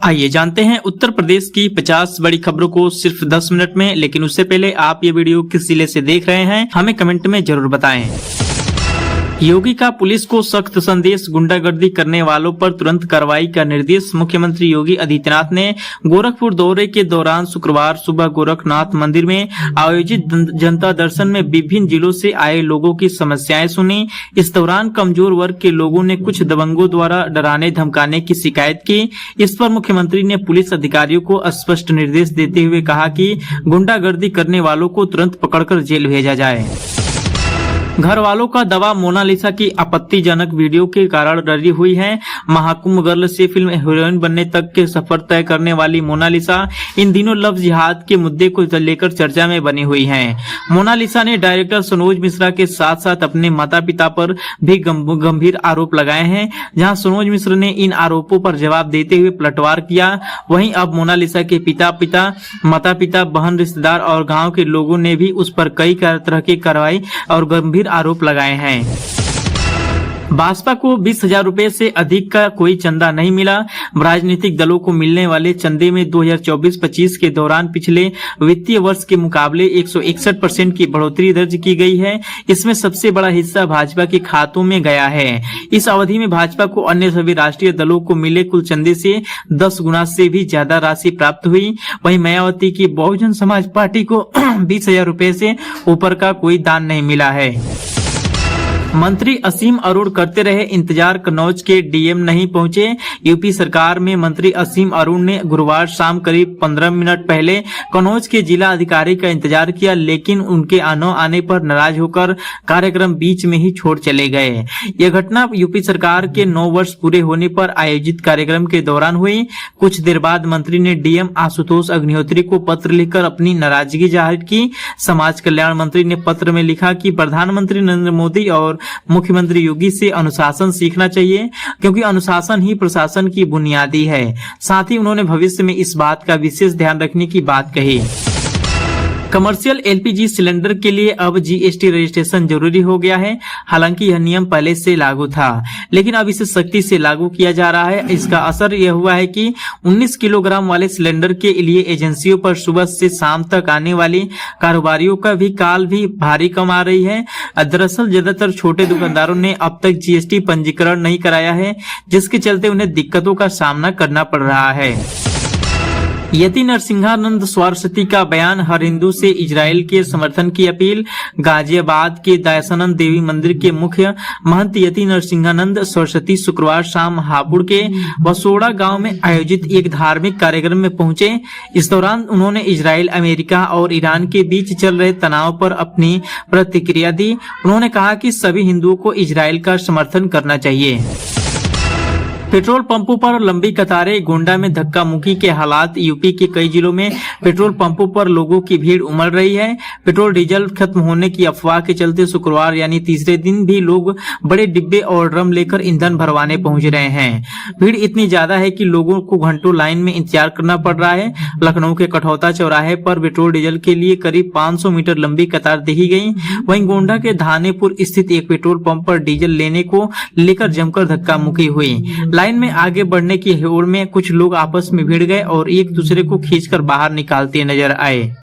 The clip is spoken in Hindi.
आइए जानते हैं उत्तर प्रदेश की 50 बड़ी खबरों को सिर्फ 10 मिनट में। लेकिन उससे पहले आप ये वीडियो किस जिले से देख रहे हैं हमें कमेंट में जरूर बताएं। योगी का पुलिस को सख्त संदेश, गुंडागर्दी करने वालों पर तुरंत कार्रवाई का निर्देश। मुख्यमंत्री योगी आदित्यनाथ ने गोरखपुर दौरे के दौरान शुक्रवार सुबह गोरखनाथ मंदिर में आयोजित जनता दर्शन में विभिन्न जिलों से आए लोगों की समस्याएं सुनी। इस दौरान कमजोर वर्ग के लोगों ने कुछ दबंगों द्वारा डराने धमकाने की शिकायत की। इस पर मुख्यमंत्री ने पुलिस अधिकारियों को स्पष्ट निर्देश देते हुए कहा कि गुंडागर्दी करने वालों को तुरंत पकड़कर जेल भेजा जाए। घर वालों का दवा, मोनालिसा की आपत्तिजनक वीडियो के कारण डरी हुई है। महाकुंभ गर्ल से फिल्म हीरोइन बनने तक के सफर तय करने वाली मोनालिसा इन दिनों लव जिहाद के मुद्दे को लेकर चर्चा में बनी हुई है। मोनालिसा ने डायरेक्टर सनोज मिश्रा के साथ साथ अपने माता पिता पर भी गंभीर आरोप लगाए हैं। जहां सनोज मिश्रा ने इन आरोपों पर जवाब देते हुए पलटवार किया, वहीं अब मोनालिसा के माता पिता, बहन, रिश्तेदार और गाँव के लोगों ने भी उस पर कई तरह की कार्रवाई और गंभीर आरोप लगाए हैं। भाजपा को 20,000 रुपए से अधिक का कोई चंदा नहीं मिला। राजनीतिक दलों को मिलने वाले चंदे में 2024-25 के दौरान पिछले वित्तीय वर्ष के मुकाबले 161% की बढ़ोतरी दर्ज की गई है। इसमें सबसे बड़ा हिस्सा भाजपा के खातों में गया है। इस अवधि में भाजपा को अन्य सभी राष्ट्रीय दलों को मिले कुल चंदे से 10 गुना से भी ज्यादा राशि प्राप्त हुई। वहीं मायावती की बहुजन समाज पार्टी को 20,000 रुपए से ऊपर का कोई दान नहीं मिला है। मंत्री असीम अरुण करते रहे इंतजार, कन्नौज के डीएम नहीं पहुंचे। यूपी सरकार में मंत्री असीम अरुण ने गुरुवार शाम करीब 15 मिनट पहले कन्नौज के जिला अधिकारी का इंतजार किया, लेकिन उनके आने पर नाराज होकर कार्यक्रम बीच में ही छोड़ चले गए। यह घटना यूपी सरकार के 9 वर्ष पूरे होने पर आयोजित कार्यक्रम के दौरान हुई। कुछ देर बाद मंत्री ने डीएम आशुतोष अग्निहोत्री को पत्र लिखकर अपनी नाराजगी जाहिर की। समाज कल्याण मंत्री ने पत्र में लिखा कि प्रधानमंत्री नरेंद्र मोदी और मुख्यमंत्री योगी से अनुशासन सीखना चाहिए, क्योंकि अनुशासन ही प्रशासन की बुनियादी है। साथ ही उन्होंने भविष्य में इस बात का विशेष ध्यान रखने की बात कही। कमर्शियल एलपीजी सिलेंडर के लिए अब जीएसटी रजिस्ट्रेशन जरूरी हो गया है। हालांकि यह नियम पहले से लागू था, लेकिन अब इसे सख्ती से लागू किया जा रहा है। इसका असर यह हुआ है कि 19 किलोग्राम वाले सिलेंडर के लिए एजेंसियों पर सुबह से शाम तक आने वाली कारोबारियों का भी काल भी भारी कम आ रही है। दरअसल ज्यादातर छोटे दुकानदारों ने अब तक जीएसटी पंजीकरण नहीं कराया है, जिसके चलते उन्हें दिक्कतों का सामना करना पड़ रहा है। यति नरसिंहानंद सरस्वती का बयान, हर हिंदू से इजराइल के समर्थन की अपील। गाजियाबाद के दयासानंद देवी मंदिर के मुख्य महंत यति नरसिंहानंद सरस्वती शुक्रवार शाम हापुड़ के बसोड़ा गांव में आयोजित एक धार्मिक कार्यक्रम में पहुंचे। इस दौरान उन्होंने इजराइल, अमेरिका और ईरान के बीच चल रहे तनाव पर अपनी प्रतिक्रिया दी। उन्होंने कहा कि सभी हिंदुओं को इजराइल का समर्थन करना चाहिए। पेट्रोल पंपों पर लंबी कतारें, गोंडा में धक्का मुक्की के हालात। यूपी के कई जिलों में पेट्रोल पंपों पर लोगों की भीड़ उमड़ रही है। पेट्रोल डीजल खत्म होने की अफवाह के चलते शुक्रवार यानी तीसरे दिन भी लोग बड़े डिब्बे और ड्रम लेकर ईंधन भरवाने पहुंच रहे हैं। भीड़ इतनी ज्यादा है कि लोगों को घंटों लाइन में इंतजार करना पड़ रहा है। लखनऊ के कठौता चौराहे पर पेट्रोल डीजल के लिए करीब 500 मीटर लंबी कतार देखी गई। वहीं गोंडा के धानेपुर स्थित एक पेट्रोल पंप पर डीजल लेने को लेकर जमकर धक्का मुक्की हुई। लाइन में आगे बढ़ने की होड़ में कुछ लोग आपस में भिड़ गए और एक दूसरे को खींचकर बाहर निकालते नजर आए।